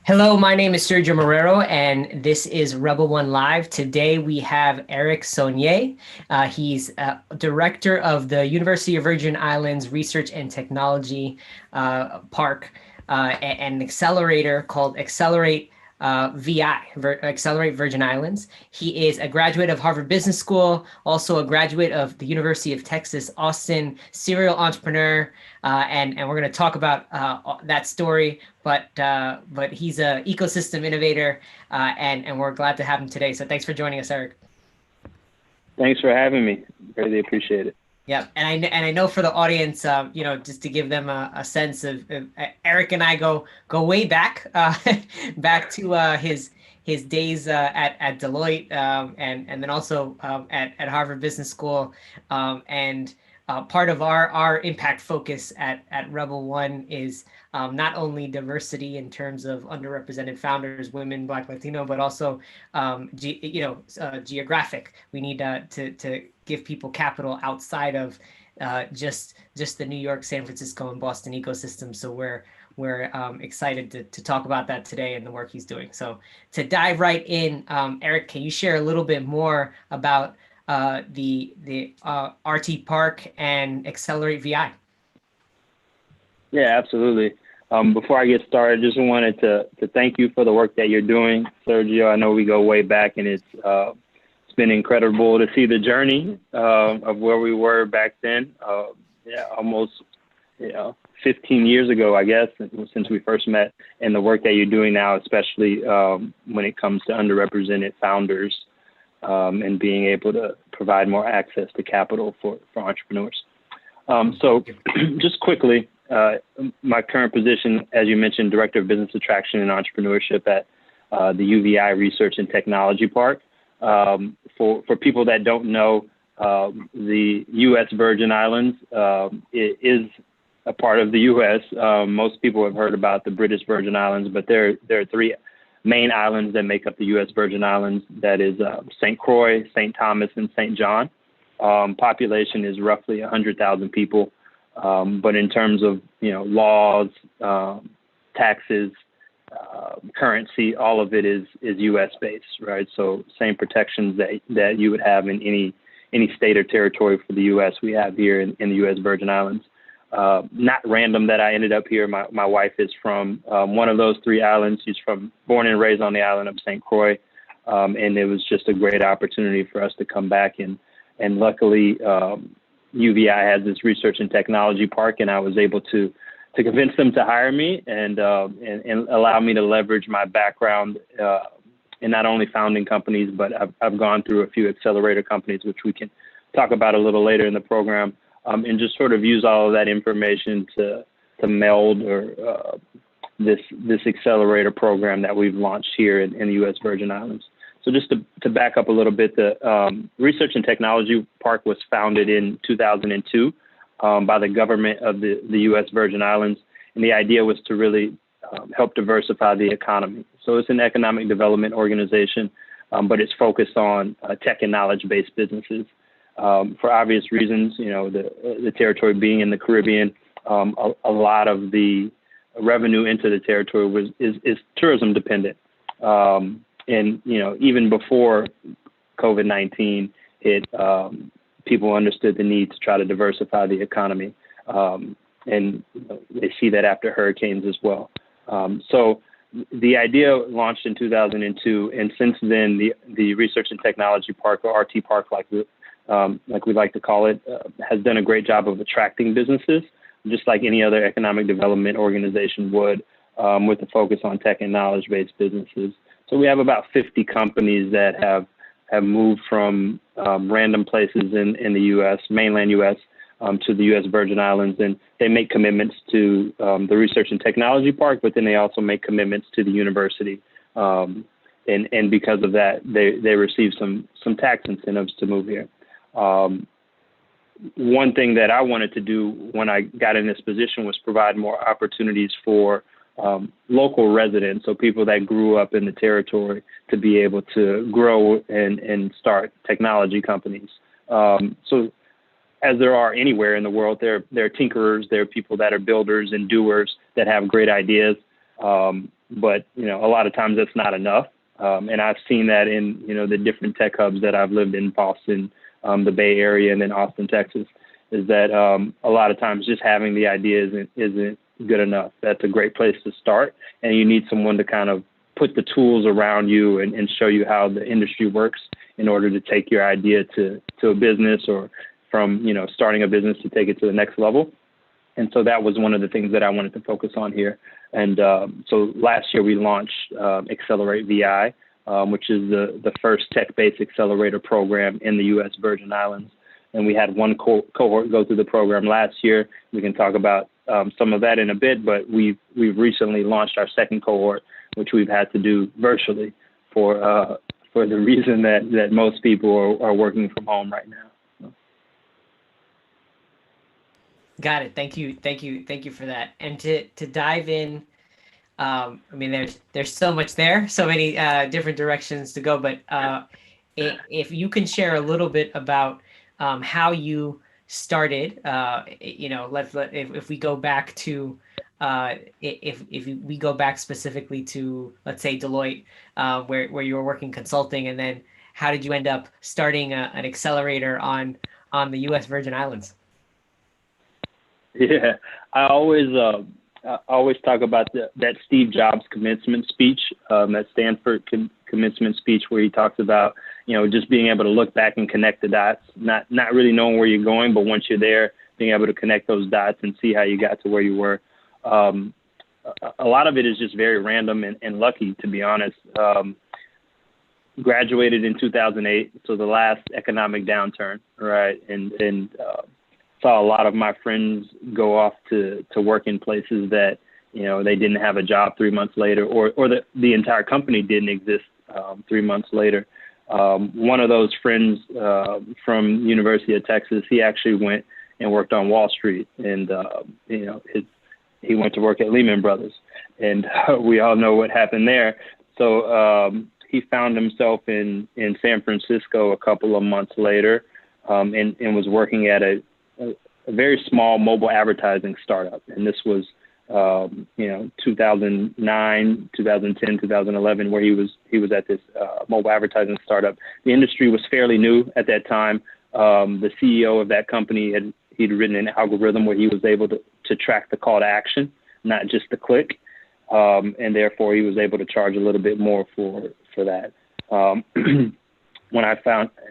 Hello, my name is Sergio Marrero, and this is Rebel One Live. Today we have Eric Sonnier. He's director of the University of Virgin Islands Research and Technology Park and an accelerator called VI, Accelerate Virgin Islands. He is a graduate of Harvard Business School, also a graduate of the University of Texas, Austin, serial entrepreneur, and we're going to talk about that story. But he's an ecosystem innovator, and we're glad to have him today. So thanks for joining us, Eric. Thanks for having me. Really appreciate it. Yeah, and I know for the audience, just to give them a sense of Eric and I go way back, back to his days at Deloitte, and then also at Harvard Business School, and part of our impact focus at Rebel One is not only diversity in terms of underrepresented founders, women, Black, Latino, but also geographic. We need to give people capital outside of just the New York, San Francisco, and Boston ecosystem. So we're excited to talk about that today and the work he's doing. So to dive right in, Eric, can you share a little bit more about the RT Park and Accelerate VI? Yeah, absolutely. Before I get started, just wanted to thank you for the work that you're doing, Sergio. I know we go way back, and it's been incredible to see the journey of where we were back then. Almost 15 years ago, I guess, since we first met, and the work that you're doing now, especially when it comes to underrepresented founders and being able to provide more access to capital for entrepreneurs. So just quickly, my current position, as you mentioned, Director of Business Attraction and Entrepreneurship at the UVI Research and Technology Park. For people that don't know, the U.S. Virgin Islands is a part of the U.S. Most people have heard about the British Virgin Islands, but there are three main islands that make up the U.S. Virgin Islands. That is St. Croix, St. Thomas, and St. John. Population is roughly 100,000 people. But in terms of, laws, taxes, currency, all of it is U.S. based, right? So same protections that you would have in any state or territory for the U.S. we have here in the U.S. Virgin Islands. Not random that I ended up here. My wife is from one of those three islands. She's born and raised on the island of St. Croix. And it was just a great opportunity for us to come back. And luckily, UVI has this research and technology park, and I was able to convince them to hire me and allow me to leverage my background in not only founding companies, but I've gone through a few accelerator companies, which we can talk about a little later in the program, and just sort of use all of that information to meld this accelerator program that we've launched here in the U.S. Virgin Islands. So just to back up a little bit, the Research and Technology Park was founded in 2002 by the government of the U.S. Virgin Islands. And the idea was to really help diversify the economy. So it's an economic development organization, but it's focused on tech and knowledge-based businesses. For obvious reasons, the territory being in the Caribbean, a lot of the revenue into the territory is tourism dependent. And, even before COVID-19, people understood the need to try to diversify the economy. And they see that after hurricanes as well. So the idea launched in 2002. And since then, the Research and Technology Park, or RT Park, like we like to call it, has done a great job of attracting businesses, just like any other economic development organization would, with a focus on tech and knowledge-based businesses. So we have about 50 companies that have moved from random places in the U.S., mainland U.S., to the U.S. Virgin Islands, and they make commitments to the Research and Technology Park, but then they also make commitments to the university. And because of that, they receive some tax incentives to move here. One thing that I wanted to do when I got in this position was provide more opportunities for local residents, so people that grew up in the territory, to be able to grow and start technology companies. So as there are anywhere in the world, there are tinkerers, there are people that are builders and doers that have great ideas. but a lot of times that's not enough. And I've seen that in the different tech hubs that I've lived in, Boston, the Bay Area, and then Austin, Texas, is that a lot of times just having the idea isn't good enough. That's a great place to start, and you need someone to kind of put the tools around you and show you how the industry works in order to take your idea to a business, or from starting a business to take it to the next level. And so that was one of the things that I wanted to focus on here. And so last year we launched Accelerator VI, which is the first tech-based accelerator program in the U.S. Virgin Islands. And we had one cohort go through the program last year. We can talk about some of that in a bit, but we've recently launched our second cohort, which we've had to do virtually for the reason that most people are working from home right now. Got it. Thank you for that. And to dive in, I mean, there's so much there, so many different directions to go. But if you can share a little bit about how you started, if we go back to if we go back specifically to, let's say, Deloitte, where you were working consulting, and then how did you end up starting an accelerator on the U.S. Virgin Islands? Yeah, I always talk about that Steve Jobs commencement speech, that Stanford commencement speech, where he talks about, just being able to look back and connect the dots, not really knowing where you're going, but once you're there, being able to connect those dots and see how you got to where you were. A lot of it is just very random and lucky, to be honest. Graduated in 2008, so the last economic downturn, right? And saw a lot of my friends go off to work in places that, they didn't have a job 3 months later, or the entire company didn't exist 3 months later. One of those friends from University of Texas, he actually went and worked on Wall Street, and he went to work at Lehman Brothers, and we all know what happened there. So he found himself in San Francisco a couple of months later, and was working at a very small mobile advertising startup. And this was, 2009, 2010, 2011, where he was at this mobile advertising startup. The industry was fairly new at that time. The CEO of that company he'd written an algorithm where he was able to track the call to action, not just the click. And therefore he was able to charge a little bit more for that.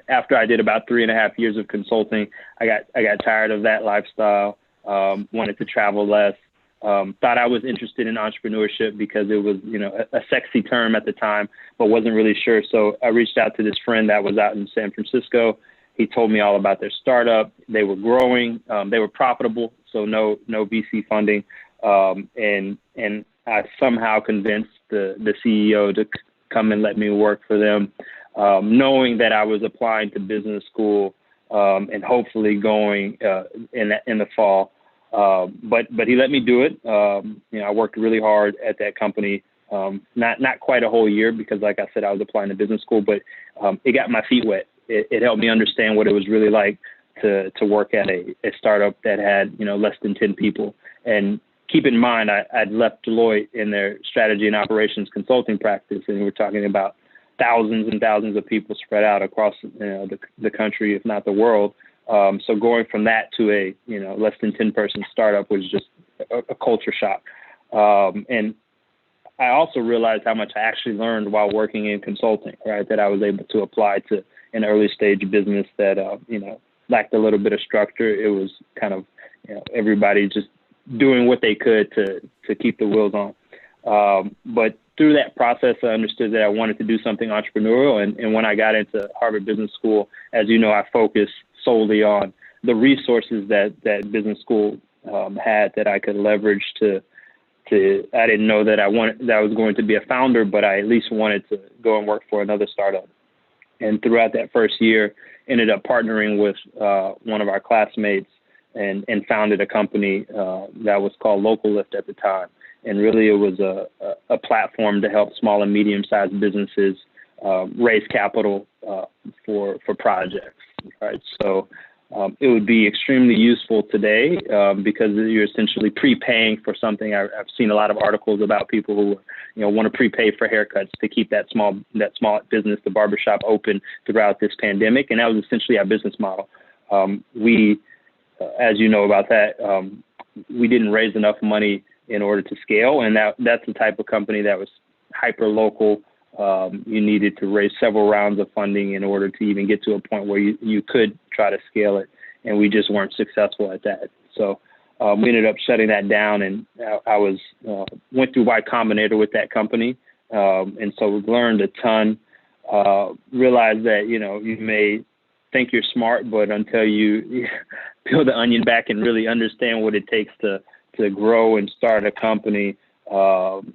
After I did about 3.5 years of consulting, I got tired of that lifestyle, wanted to travel less, thought I was interested in entrepreneurship because it was, a sexy term at the time, but wasn't really sure. So I reached out to this friend that was out in San Francisco. He told me all about their startup. They were growing. They were profitable, so no VC funding. And I somehow convinced the CEO to come and let me work for them, knowing that I was applying to business school and hopefully going in the fall. But he let me do it. I worked really hard at that company, not quite a whole year, because, like I said, I was applying to business school, but it got my feet wet. It helped me understand what it was really like to work at a startup that had, less than 10 people. And keep in mind, I'd left Deloitte in their strategy and operations consulting practice, and we're talking about thousands and thousands of people spread out across the country, if not the world. So going from that to a less than 10 person startup was just a culture shock. And I also realized how much I actually learned while working in consulting, right? That I was able to apply to an early stage business that lacked a little bit of structure. It was kind of everybody just doing what they could to keep the wheels on. But through that process, I understood that I wanted to do something entrepreneurial. And when I got into Harvard Business School, as you know, I focused solely on the resources that business school had that I could leverage to I didn't know that I was going to be a founder, but I at least wanted to go and work for another startup. And throughout that first year, ended up partnering with one of our classmates and founded a company that was called Local Lift at the time. And really, it was a platform to help small and medium-sized businesses raise capital for projects. Right. So it would be extremely useful today because you're essentially prepaying for something. I've seen a lot of articles about people who, want to prepay for haircuts to keep that small business, the barbershop, open throughout this pandemic, and that was essentially our business model. We, as you know about that, we didn't raise enough money in order to scale, and that's the type of company that was hyper local. You needed to raise several rounds of funding in order to even get to a point where you could try to scale it, and we just weren't successful at that. So we ended up shutting that down, and I went through Y Combinator with that company, and so we've learned a ton. Realized that you may think you're smart, but until you peel the onion back and really understand what it takes to grow and start a company, I'm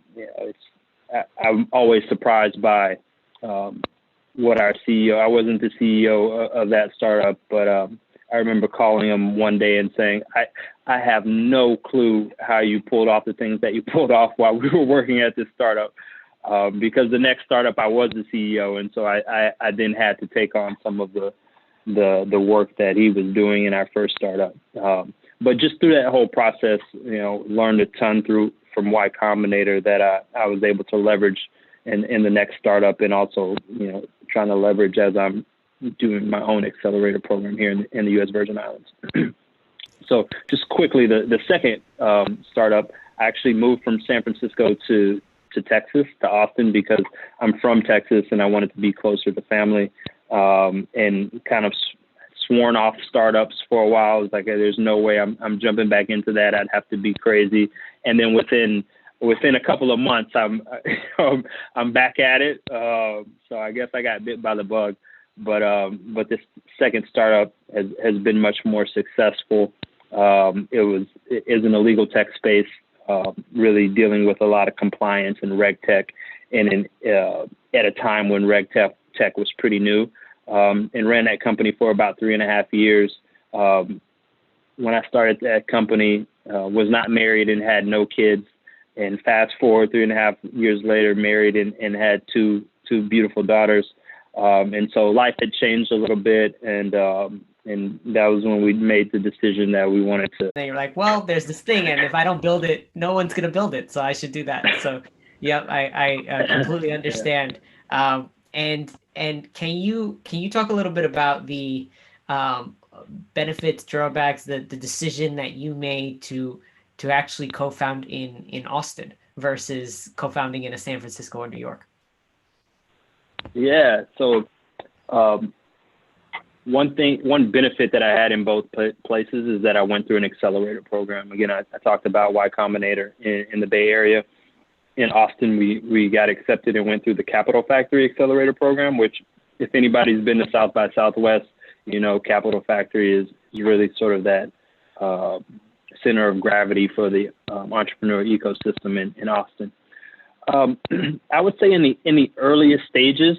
always surprised by what our CEO. I wasn't the CEO of that startup, but I remember calling him one day and saying, I have no clue how you pulled off the things that you pulled off while we were working at this startup, because the next startup I was the CEO, and so I then had to take on some of the work that he was doing in our first startup. But just through that whole process, learned a ton from Y Combinator that I was able to leverage in the next startup, and also, trying to leverage as I'm doing my own accelerator program here in the U.S. Virgin Islands. So just quickly, the second startup, I actually moved from San Francisco to Texas, to Austin, because I'm from Texas and I wanted to be closer to family, and kind of sworn off startups for a while. It's like, there's no way I'm jumping back into that. I'd have to be crazy. And then within a couple of months, I'm back at it. So I guess I got bit by the bug. But this second startup has been much more successful. It is in the legal tech space, really dealing with a lot of compliance and reg tech, and at a time when reg tech was pretty new. And ran that company for about 3.5 years. When I started that company, was not married and had no kids. And fast forward 3.5 years later, married and had two beautiful daughters. And so life had changed a little bit, and that was when we made the decision that we wanted to. And you're like, well, there's this thing, and if I don't build it, no one's gonna build it, so I should do that. So, yeah, I completely understand. And can you talk a little bit about the benefits, drawbacks, the decision that you made to actually co-found in Austin versus co-founding in a San Francisco or New York? Yeah. So one benefit that I had in both places is that I went through an accelerator program. Again, I talked about Y Combinator in the Bay Area. In Austin, we got accepted and went through the Capital Factory Accelerator program, which, if anybody's been to South by Southwest, Capital Factory is really sort of that center of gravity for the entrepreneur ecosystem in Austin. I would say in the earliest stages,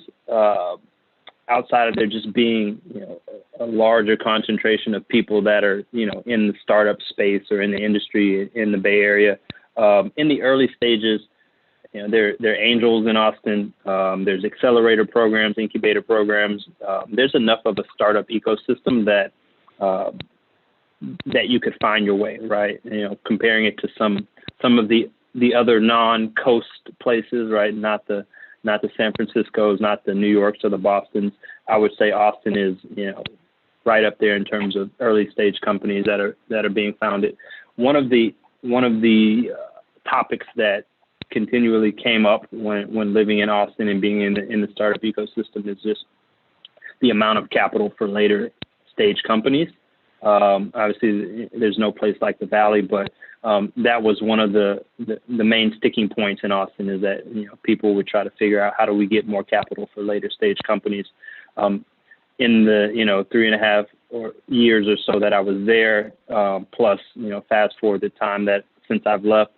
outside of there just being a larger concentration of people that are in the startup space or in the industry in the Bay Area, in the early stages, there are angels in Austin. There's accelerator programs, incubator programs. There's enough of a startup ecosystem that you could find your way, right? Comparing it to some of the other non-coast places, right? Not the San Franciscos, not the New Yorks or the Bostons. I would say Austin is, right up there in terms of early stage companies that are being founded. One of the topics that continually came up when living in Austin and being in the startup ecosystem is just the amount of capital for later stage companies. Obviously, there's no place like the Valley, but that was one of the main sticking points in Austin, is that people would try to figure out how do we get more capital for later stage companies. In the 3.5 years or so that I was there, plus fast forward the time that since I've left,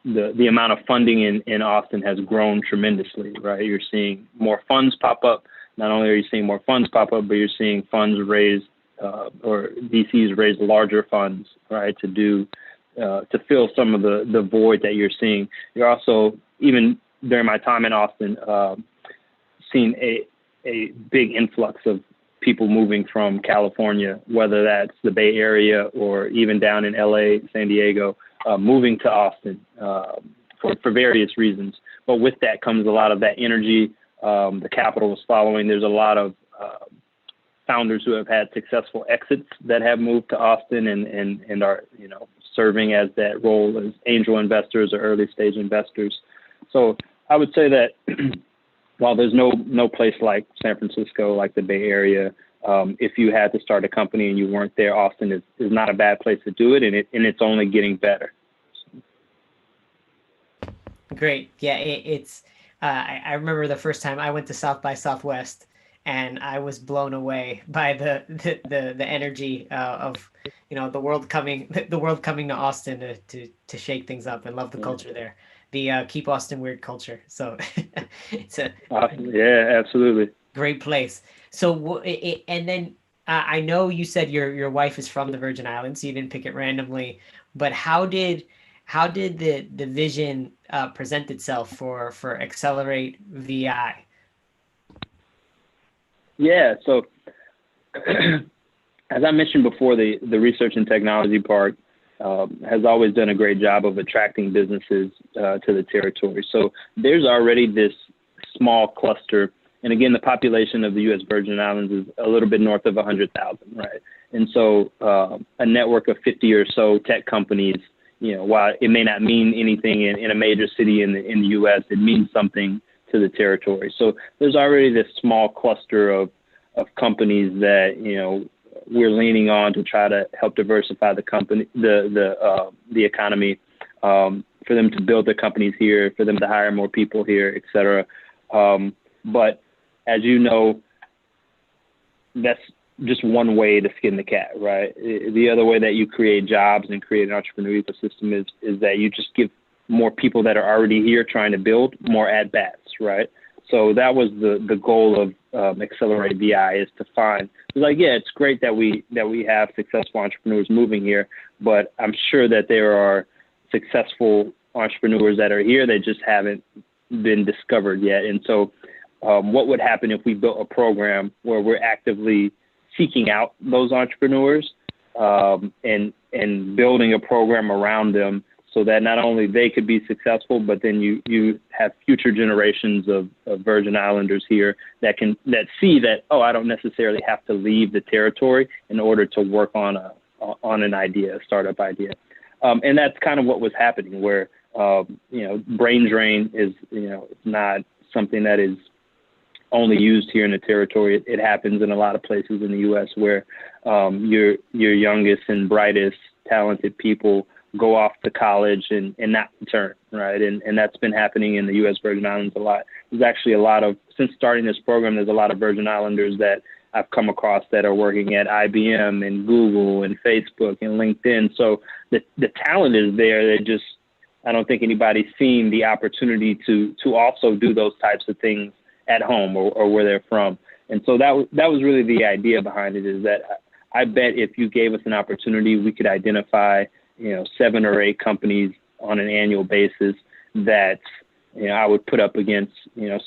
the amount of funding in Austin has grown tremendously, right? You're seeing more funds pop up. Not only are you seeing more funds pop up, but you're seeing funds raised, or VCs raise larger funds, right, to fill some of the void that you're seeing. You're also, even during my time in Austin, seeing a big influx of people moving from California, whether that's the Bay Area or even down in LA, San Diego, moving to Austin for various reasons. But with that comes a lot of that energy. The capital is following. There's a lot of founders who have had successful exits that have moved to Austin and are, serving as that role as angel investors or early stage investors. So I would say that while there's no place like San Francisco, like the Bay Area, if you had to start a company and you weren't there, Austin is not a bad place to do it, and it's only getting better. Great. Yeah, it's. I remember the first time I went to South by Southwest, and I was blown away by the energy of the world coming to Austin to shake things up, and love the culture there. The Keep Austin Weird culture. So it's a awesome. Yeah, absolutely great place. So and then I know you said your wife is from the Virgin Islands, so you didn't pick it randomly. But how did the vision present itself for Accelerate VI? Yeah, so as I mentioned before, the research and technology part has always done a great job of attracting businesses to the territory. So there's already this small cluster. And again, the population of the U.S. Virgin Islands is a little bit north of 100,000, right? And so a network of 50 or so tech companies, while it may not mean anything in a major city in the U.S., it means something to the territory. So there's already this small cluster of companies that, we're leaning on to try to help diversify the economy, for them to build their companies here, for them to hire more people here, et cetera. But as you know, that's just one way to skin the cat, right? The other way that you create jobs and create an entrepreneurial ecosystem is that you just give more people that are already here trying to build more at-bats, right? So that was the goal of Accelerate VI, is to find, it's great that we have successful entrepreneurs moving here, but I'm sure that there are successful entrepreneurs that are here that just haven't been discovered yet. And so what would happen if we built a program where we're actively seeking out those entrepreneurs and building a program around them, so that not only they could be successful, but then you have future generations of Virgin Islanders here that see that, I don't necessarily have to leave the territory in order to work on an idea, a startup idea. And that's kind of what was happening, where brain drain is not something that is only used here in the territory. It happens in a lot of places in the U.S. where your youngest and brightest, talented people go off to college and not return, right? And that's been happening in the U.S. Virgin Islands a lot. There's actually since starting this program, there's a lot of Virgin Islanders that I've come across that are working at IBM and Google and Facebook and LinkedIn. So the talent is there. I don't think anybody's seen the opportunity to also do those types of things at home or where they're from. And so that was really the idea behind it, is that I bet if you gave us an opportunity, we could identify 7 or 8 companies on an annual basis that I would put up against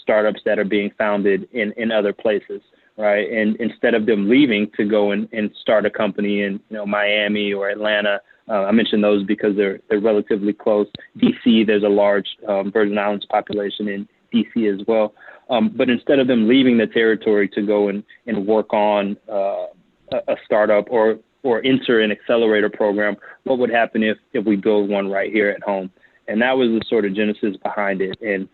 startups that are being founded in other places, right? And instead of them leaving to go and start a company in Miami or Atlanta, I mentioned those because they're relatively close. DC, there's a large Virgin Islands population in DC as well. But instead of them leaving the territory to go and work on a startup or enter an accelerator program, what would happen if we build one right here at home? And that was the sort of genesis behind it. And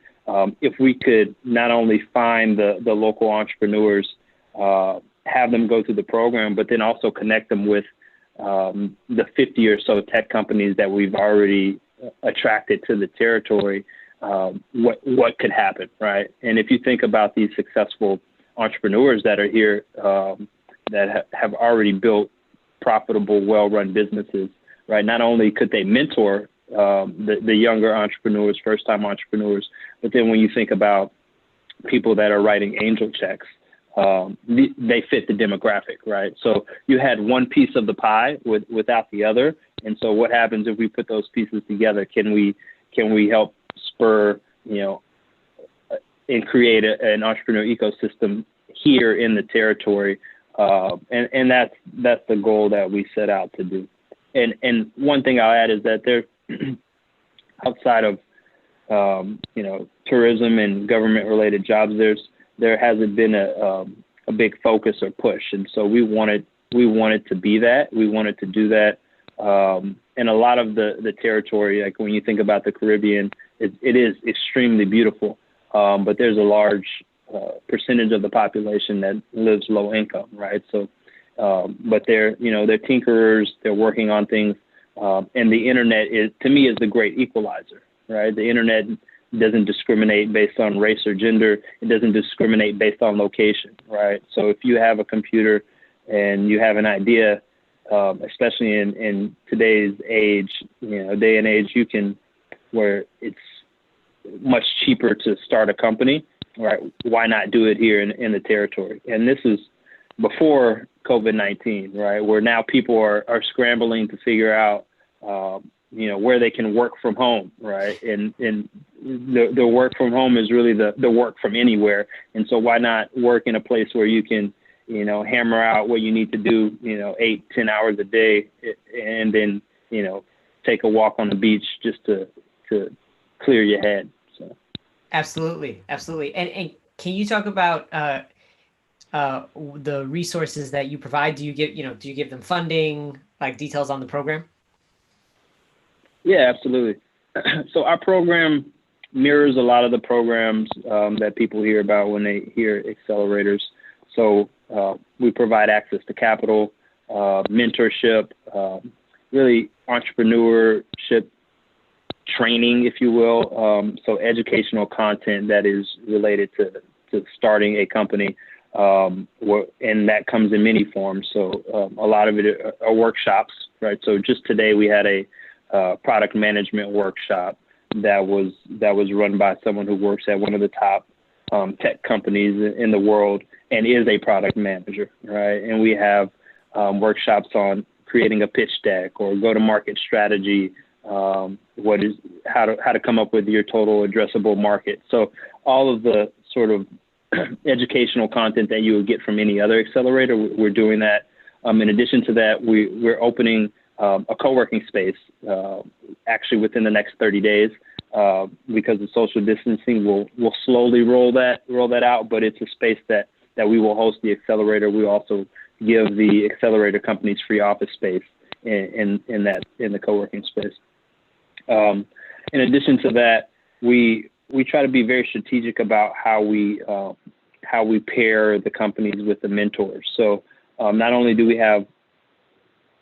if we could not only find the local entrepreneurs, have them go through the program, but then also connect them with the 50 or so tech companies that we've already attracted to the territory, what could happen, right? And if you think about these successful entrepreneurs that are here, that have already built profitable, well-run businesses, right? Not only could they mentor the younger entrepreneurs, first-time entrepreneurs, but then when you think about people that are writing angel checks, they fit the demographic, right? So you had one piece of the pie without the other. And so what happens if we put those pieces together? Can we help spur, and create an entrepreneur ecosystem here in the territory, And that's the goal that we set out to do. And one thing I'll add is that there, outside of tourism and government related jobs, there hasn't been a big focus or push, and so we wanted to be that. We wanted to do that. And a lot of the territory, like when you think about the Caribbean, it is extremely beautiful, but there's a large percentage of the population that lives low income, right? So, but they're tinkerers, they're working on things, and the internet to me is the great equalizer, right? The internet doesn't discriminate based on race or gender. It doesn't discriminate based on location, right? So if you have a computer and you have an idea, especially in today's age, day and age, where it's much cheaper to start a company, right? Why not do it here in the territory? And this is before COVID-19, right? Where now people are scrambling to figure out, where they can work from home, right? And the work from home is really the work from anywhere. And so why not work in a place where you can, hammer out what you need to do, 8-10 hours a day, and then, take a walk on the beach just to clear your head. So. Absolutely. And can you talk about the resources that you provide? Do you give them funding, like details on the program? Yeah, absolutely. So our program mirrors a lot of the programs that people hear about when they hear accelerators. So we provide access to capital, mentorship, really entrepreneurship training, if you will. So educational content that is related to starting a company, and that comes in many forms. So a lot of it are workshops, right? So just today we had a product management workshop that was run by someone who works at one of the top tech companies in the world and is a product manager, right? And we have workshops on creating a pitch deck or go-to-market strategy, how to come up with your total addressable market. So all of the sort of educational content that you would get from any other accelerator, we're doing that. In addition to that, we're opening a co-working space actually within the next 30 days because of social distancing. We'll slowly roll that out, but it's a space that we will host the accelerator. We also give the accelerator companies free office space in the co-working space. In addition to that, we try to be very strategic about how we pair the companies with the mentors. So not only do we have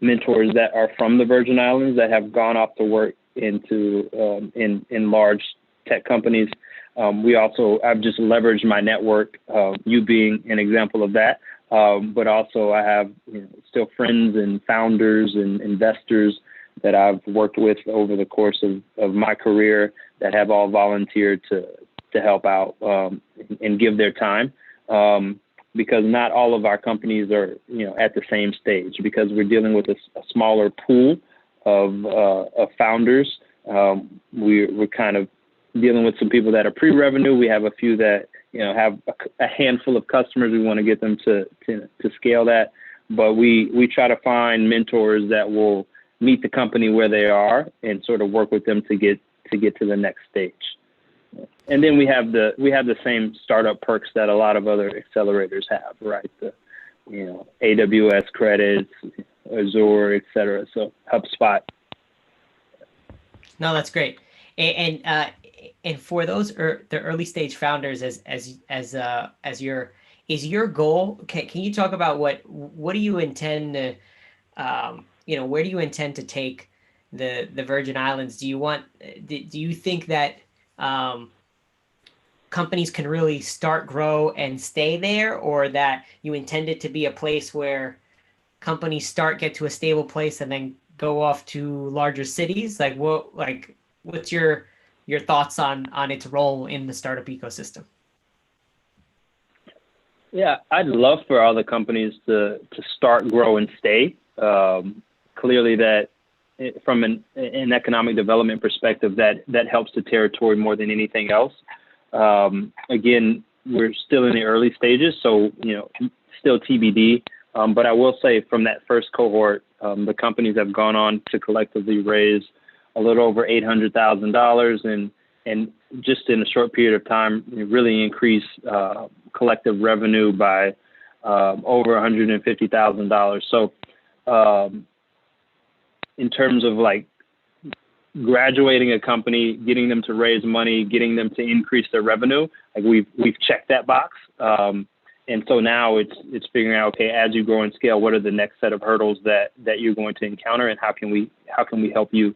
mentors that are from the Virgin Islands that have gone off to work into in large tech companies, I've just leveraged my network, you being an example of that. But also I have still friends and founders and investors that I've worked with over the course of my career that have all volunteered to help out and give their time. Because not all of our companies are, at the same stage, because we're dealing with a smaller pool of founders. We're kind of dealing with some people that are pre-revenue. We have a few that, have a handful of customers. We want to get them to scale that. But we try to find mentors that will meet the company where they are and sort of work with them to get to the next stage. And then we have the same startup perks that a lot of other accelerators have, right? The AWS credits, Azure, et cetera. So HubSpot. No, that's great. And for those the early stage founders, is your goal? Can you talk about what do you intend to where do you intend to take the Virgin Islands? Do you think that companies can really start, grow, and stay there, or that you intend it to be a place where companies get to a stable place and then go off to larger cities? What's your thoughts on its role in the startup ecosystem? Yeah, I'd love for all the companies to start, grow, and stay. Clearly that from an economic development perspective, that helps the territory more than anything else. Again, we're still in the early stages, so still TBD But I will say from that first cohort, the companies have gone on to collectively raise a little over $800,000 and just in a short period of time, really increase collective revenue by over $150,000. So in terms of like graduating a company, getting them to raise money, getting them to increase their revenue, like we've checked that box. And so now it's figuring out, okay, as you grow and scale, what are the next set of hurdles that you're going to encounter, and how can we help you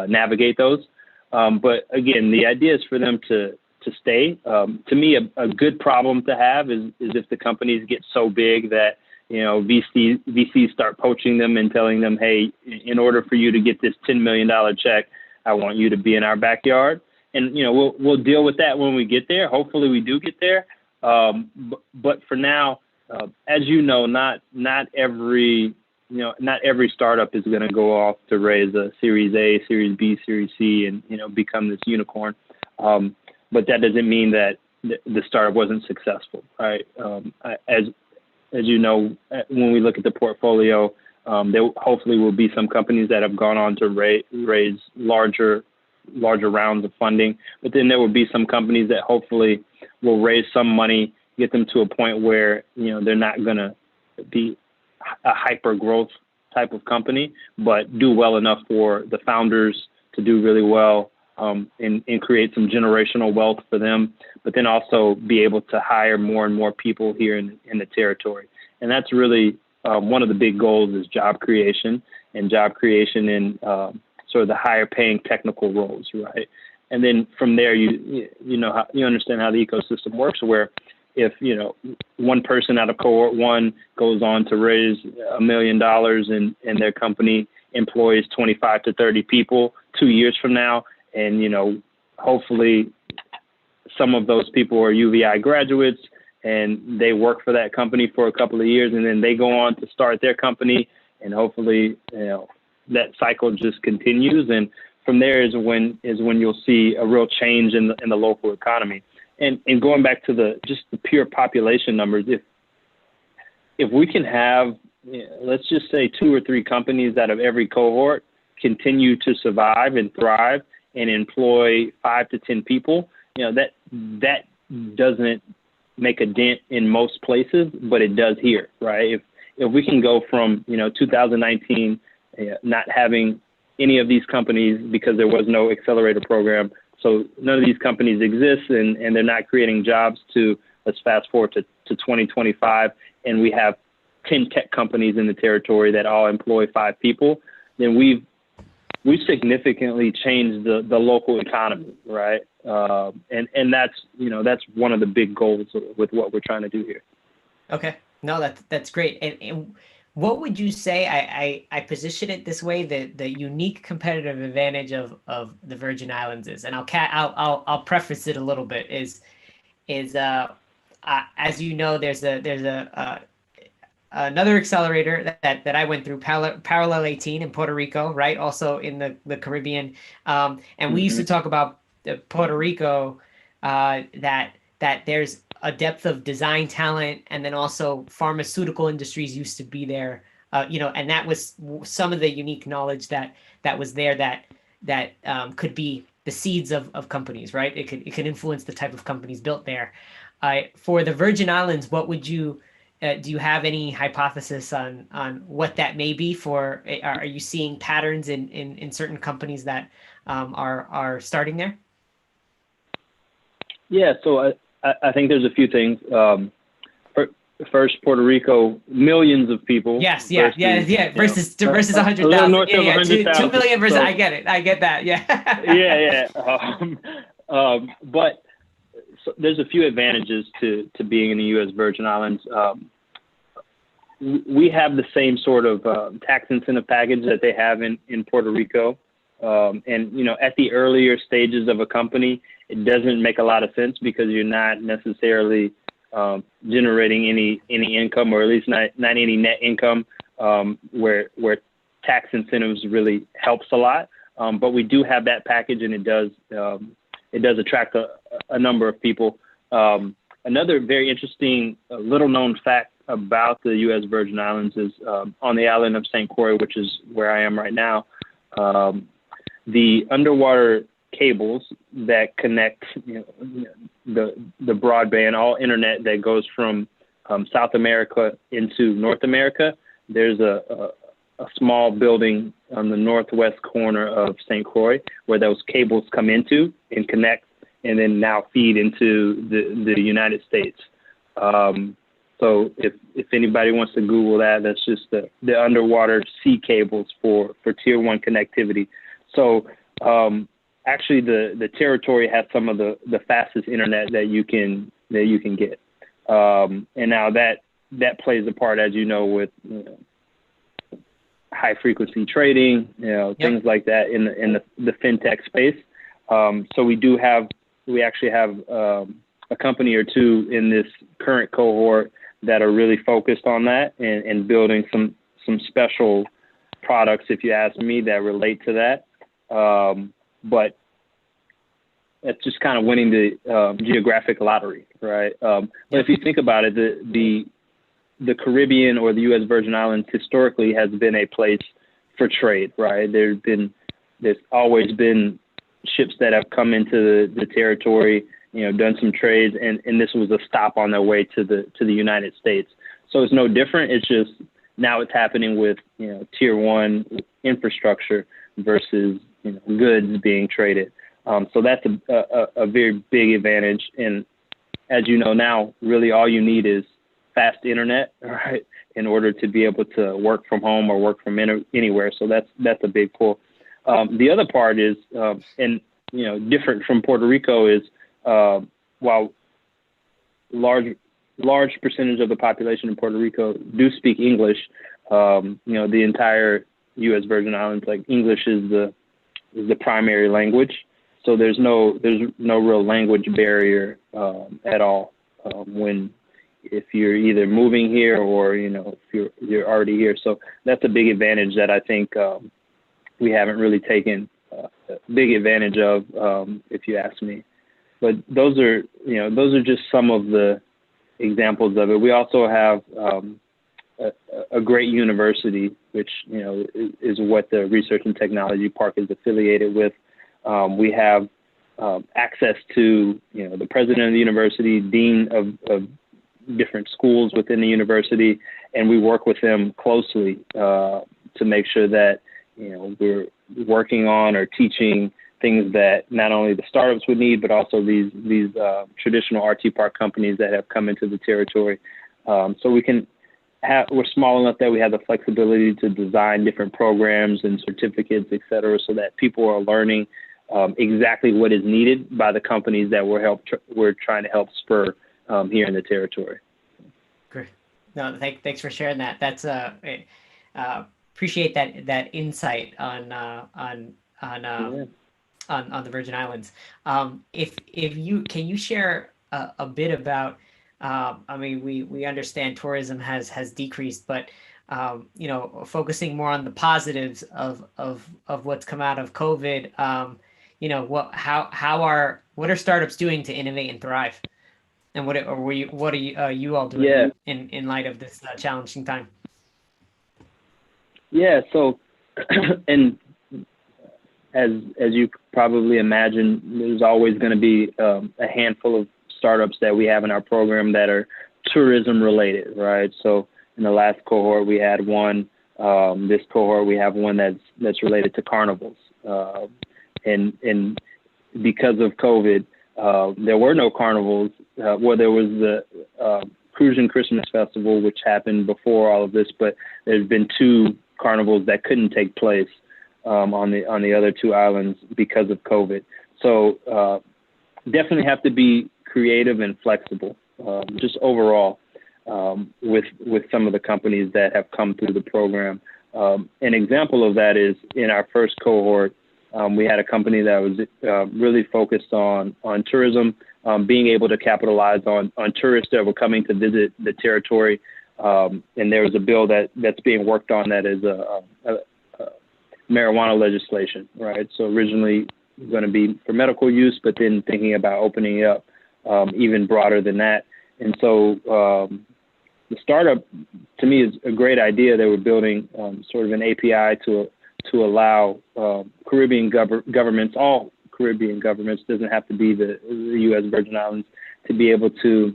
navigate those? But again, the idea is for them to stay. To me, a good problem to have is if the companies get so big that VCs start poaching them and telling them, hey, in order for you to get this $10 million check, I want you to be in our backyard. And we'll deal with that when we get there. Hopefully, we do get there. But for now, as you know, not every startup is going to go off to raise a Series A, Series B, Series C, and become this unicorn. But that doesn't mean that the startup wasn't successful, right? As you know, when we look at the portfolio, there hopefully will be some companies that have gone on to raise larger rounds of funding. But then there will be some companies that hopefully will raise some money, get them to a point where they're not going to be a hyper growth type of company, but do well enough for the founders to do really well and create some generational wealth for them, but then also be able to hire more and more people here in the territory. And that's really one of the big goals is job creation in sort of the higher paying technical roles, right? And then from there, you understand how the ecosystem works, where if one person out of cohort one goes on to raise $1 million and their company employs 25 to 30 people 2 years from now, and hopefully some of those people are UVI graduates and they work for that company for a couple of years, and then they go on to start their company, and hopefully that cycle just continues. And from there is when you'll see a real change in the local economy. And going back to just the pure population numbers, if we can have, let's just say 2 or 3 companies out of every cohort continue to survive and thrive and employ 5 to 10 people, that doesn't make a dent in most places, but it does here, right? If we can go from 2019 not having any of these companies because there was no accelerator program, so none of these companies exist and they're not creating jobs, to let's fast forward to 2025 and we have 10 tech companies in the territory that all employ 5 people, then we've significantly changed the local economy, right? And that's one of the big goals with what we're trying to do here. Okay, no, that's great. And what would you say? I position it this way: the unique competitive advantage of the Virgin Islands is, and I'll preface it a little bit, is as you know, there's another accelerator that I went through, Parallel 18 in Puerto Rico, right? Also in the Caribbean, and we used to talk about Puerto Rico, that there's a depth of design talent, and then also pharmaceutical industries used to be there, and that was some of the unique knowledge that was there that could be the seeds of companies, right? It could influence the type of companies built there. For the Virgin Islands, what would you do you have any hypothesis on what that may be for? Are you seeing patterns in certain companies that are starting there? Yeah, so I think there's a few things. First, Puerto Rico, millions of people. Yes, versus 100,000. Yeah, 2 million versus. So, I get that. Yeah. But so there's a few advantages to being in the U.S. Virgin Islands. We have the same sort of tax incentive package that they have in Puerto Rico. And at the earlier stages of a company, it doesn't make a lot of sense because you're not necessarily generating any income, or at least not any net income, where tax incentives really helps a lot. But we do have that package, and it does attract a number of people. Another very interesting little known fact about the U.S. Virgin Islands is on the island of St. Croix, which is where I am right now. The underwater cables that connect the broadband, all internet that goes from South America into North America. There's a small building on the northwest corner of St. Croix where those cables come into and connect and then now feed into the United States. So if anybody wants to Google that, that's just the underwater sea cables for tier 1 connectivity. So actually the territory has some of the fastest internet that you can get. And now that plays a part, as you know, with high frequency trading, things like that in the fintech space. So we actually have a company or two in this current cohort that are really focused on that and building some special products, if you ask me, that relate to that. But it's just kind of winning the geographic lottery, right? But if you think about it, the Caribbean or the U.S. Virgin Islands historically has been a place for trade, right? There's always been ships that have come into the territory, done some trades, and this was a stop on their way to the United States. So it's no different. It's just now it's happening with tier 1 infrastructure versus goods being traded. So that's a very big advantage. And as you know now, really all you need is fast internet, right, in order to be able to work from home or work from anywhere. So that's a big pull. The other part is, and different from Puerto Rico, is while large percentage of the population in Puerto Rico do speak English, the entire U.S. Virgin Islands, like English is the primary language. So there's no real language barrier at all if you're either moving here or if you're already here. So that's a big advantage that I think we haven't really taken big advantage of, if you ask me. But those are just some of the examples of it. We also have a great university, which is what the Research and Technology Park is affiliated with. We have access to the president of the university, dean of different schools within the university, and we work with them closely to make sure that we're working on or teaching things that not only the startups would need, but also these traditional RT Park companies that have come into the territory. So we're small enough that we have the flexibility to design different programs and certificates, et cetera, so that people are learning exactly what is needed by the companies that we're trying to help spur here in the territory. Great. No, thanks for sharing that. That's appreciate that insight on the Virgin Islands. If you share a bit about, I mean, we understand tourism has decreased, but focusing more on the positives of what's come out of COVID. What are startups doing to innovate and thrive, and what are you all doing in light of this challenging time? Yeah. So, and as you probably imagine, there's always going to be a handful of startups that we have in our program that are tourism related, right? So in the last cohort, we had one. This cohort, we have one that's related to carnivals. And because of COVID, there were no carnivals. Well, there was the Crucian Christmas Festival, which happened before all of this, but there's been 2 carnivals that couldn't take place on the other 2 islands because of COVID. So definitely have to be creative and flexible, just overall, with some of the companies that have come through the program. An example of that is in our first cohort, we had a company that was really focused on tourism, being able to capitalize on tourists that were coming to visit the territory. And there was a bill that's being worked on that is marijuana legislation, right? So originally going to be for medical use, but then thinking about opening it up even broader than that. And so the startup, to me, is a great idea. They were building sort of an API to allow Caribbean governments, all Caribbean governments, doesn't have to be the U.S. Virgin Islands, to be able to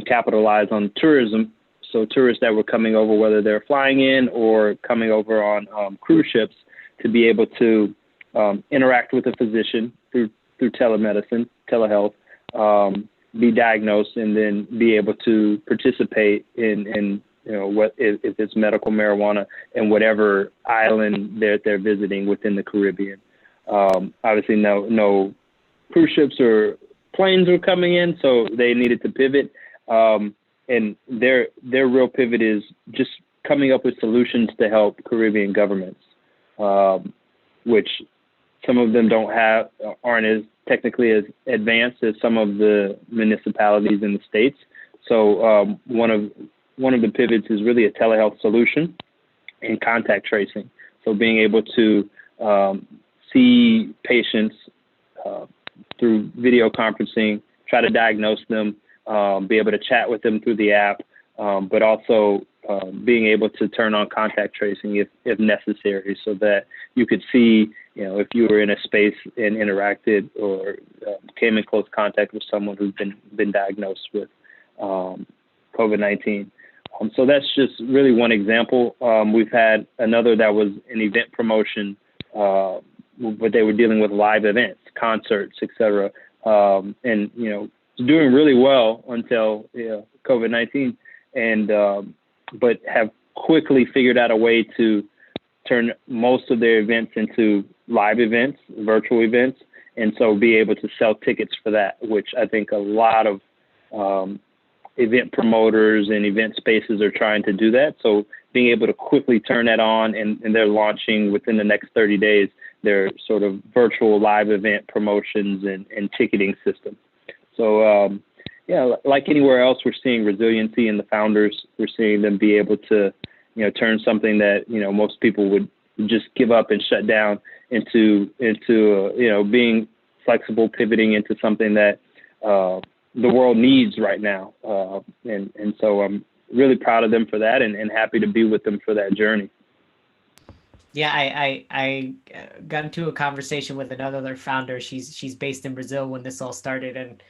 capitalize on tourism. So tourists that were coming over, whether they're flying in or coming over on cruise ships, to be able to interact with a physician through telemedicine, telehealth, be diagnosed, and then be able to participate in what if it's medical marijuana in whatever island they're visiting within the Caribbean. Obviously, no cruise ships or planes were coming in, so they needed to pivot. And their real pivot is just coming up with solutions to help Caribbean governments, which some of them aren't as technically as advanced as some of the municipalities in the states. So one of the pivots is really a telehealth solution and contact tracing. So being able to see patients through video conferencing, try to diagnose them, be able to chat with them through the app, but also being able to turn on contact tracing if necessary, so that you could see, if you were in a space and interacted or came in close contact with someone who's been diagnosed with COVID-19. So that's just really one example. We've had another that was an event promotion, but they were dealing with live events, concerts, etc. And doing really well until COVID-19, and but have quickly figured out a way to turn most of their events into live events, virtual events, and so be able to sell tickets for that, which I think a lot of event promoters and event spaces are trying to do that. So being able to quickly turn that on, and they're launching within the next 30 days their sort of virtual live event promotions and ticketing system. So like anywhere else, we're seeing resiliency in the founders. We're seeing them be able to, turn something that, most people would just give up and shut down into being flexible, pivoting into something that the world needs right now. And so I'm really proud of them for that, and happy to be with them for that journey. Yeah, I got into a conversation with another founder. She's based in Brazil when this all started, and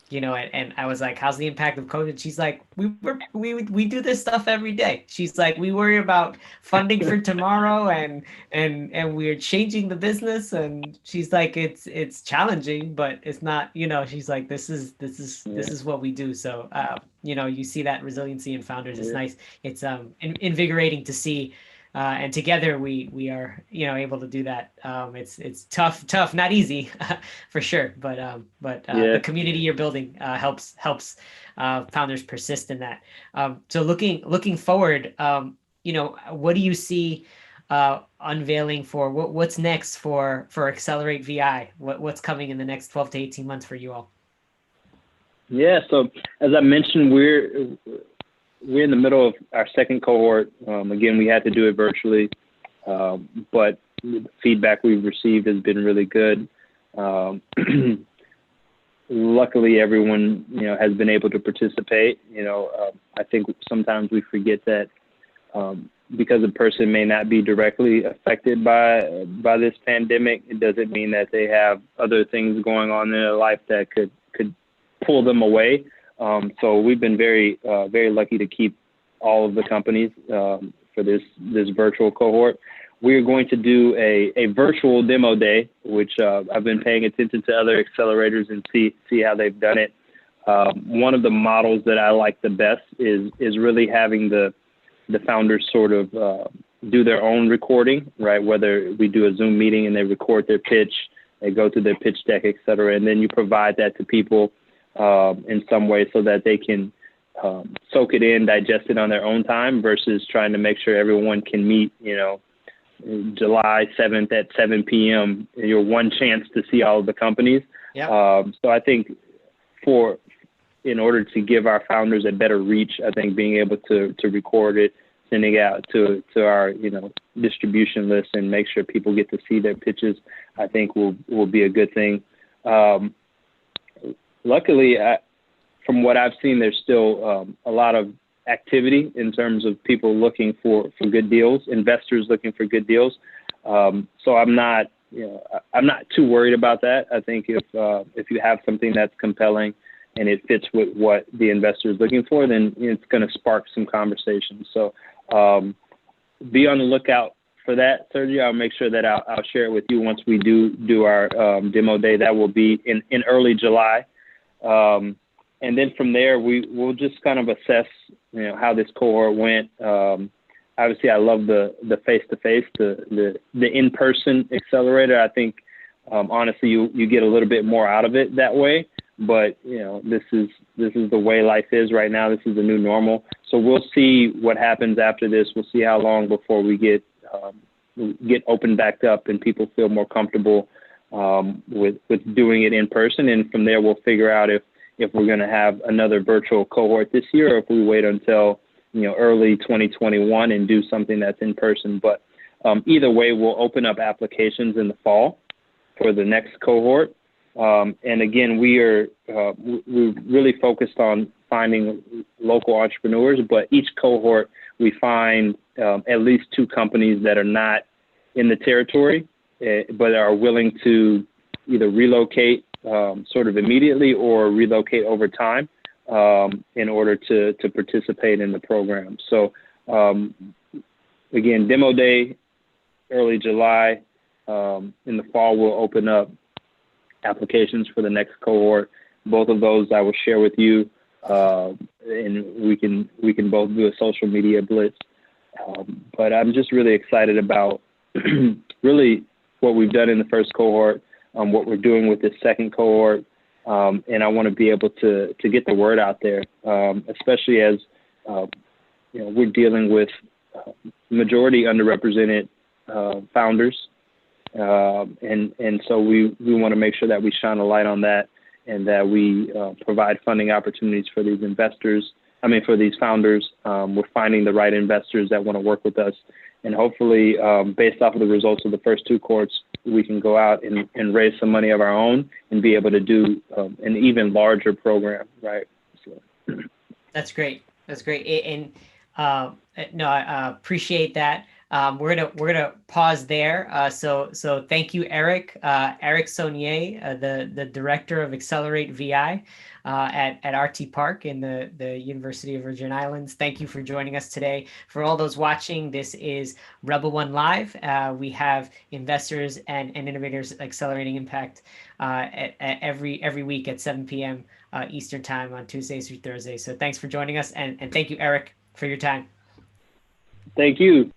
and I was like, how's the impact of COVID? She's like, we do this stuff every day. She's like, we worry about funding for tomorrow, and we're changing the business. And she's like, it's challenging, but it's not, she's like, this is what we do. So, you see that resiliency in founders. It's nice. It's invigorating to see. And together we are, able to do that. It's tough, not easy for sure. But the community you're building helps founders persist in that. So looking forward, what do you see unveiling for what's next for Accelerate VI? What's coming in the next 12 to 18 months for you all? Yeah. So as I mentioned, we're in the middle of our second cohort. Again, we had to do it virtually, but the feedback we've received has been really good. Luckily, everyone, has been able to participate. I think sometimes we forget that because a person may not be directly affected by this pandemic, it doesn't mean that they have other things going on in their life that could pull them away. So we've been very lucky to keep all of the companies for this virtual cohort. We're going to do a virtual demo day, which I've been paying attention to other accelerators and see how they've done it. One of the models that I like the best is really having the founders sort of do their own recording, right? Whether we do a Zoom meeting and they record their pitch, they go through their pitch deck, et cetera, and then you provide that to people in some way so that they can soak it in, digest it on their own time, versus trying to make sure everyone can meet, July 7th at 7 p.m., your one chance to see all of the companies. Yep. So I think in order to give our founders a better reach, I think being able to record it, sending it out to our, distribution list and make sure people get to see their pitches, I think will be a good thing. Luckily, from what I've seen, there's still a lot of activity in terms of people looking for good deals, investors looking for good deals. So I'm not too worried about that. I think if you have something that's compelling and it fits with what the investor is looking for, then it's going to spark some conversations. So be on the lookout for that, Sergio. I'll make sure that I'll share it with you once we do our demo day. That will be in early July. And then from there, we'll just kind of assess, how this cohort went. Obviously, I love the face-to-face, the in-person accelerator. I think, honestly, you get a little bit more out of it that way. But this is the way life is right now. This is the new normal. So we'll see what happens after this. We'll see how long before we get opened back up and people feel more comfortable with doing it in person. And from there, we'll figure out if we're going to have another virtual cohort this year, or if we wait until early 2021 and do something that's in person. But either way, we'll open up applications in the fall for the next cohort. And again, we're really focused on finding local entrepreneurs, but each cohort we find at least 2 companies that are not in the territory, but are willing to either relocate sort of immediately or relocate over time in order to participate in the program. So again, demo day, early July. In the fall, we'll open up applications for the next cohort. Both of those I will share with you, and we can both do a social media blitz. But I'm just really excited about really what we've done in the first cohort, what we're doing with this second cohort, and I want to be able to get the word out there, especially as we're dealing with majority underrepresented founders. And so we want to make sure that we shine a light on that, and that we provide funding opportunities for these for these founders. We're finding the right investors that want to work with us. And hopefully, based off of the results of the first 2 cohorts, we can go out and raise some money of our own and be able to do an even larger program, right? So. That's great. That's great. And no, I appreciate that. We're gonna pause there. So thank you, Eric. Eric Sonnier, the director of Accelerate VI at RT Park in the University of Virgin Islands. Thank you for joining us today. For all those watching, this is Rebel One Live. We have investors and innovators accelerating impact every week at 7 p.m. Eastern time on Tuesdays through Thursdays. So thanks for joining us, and thank you, Eric, for your time. Thank you.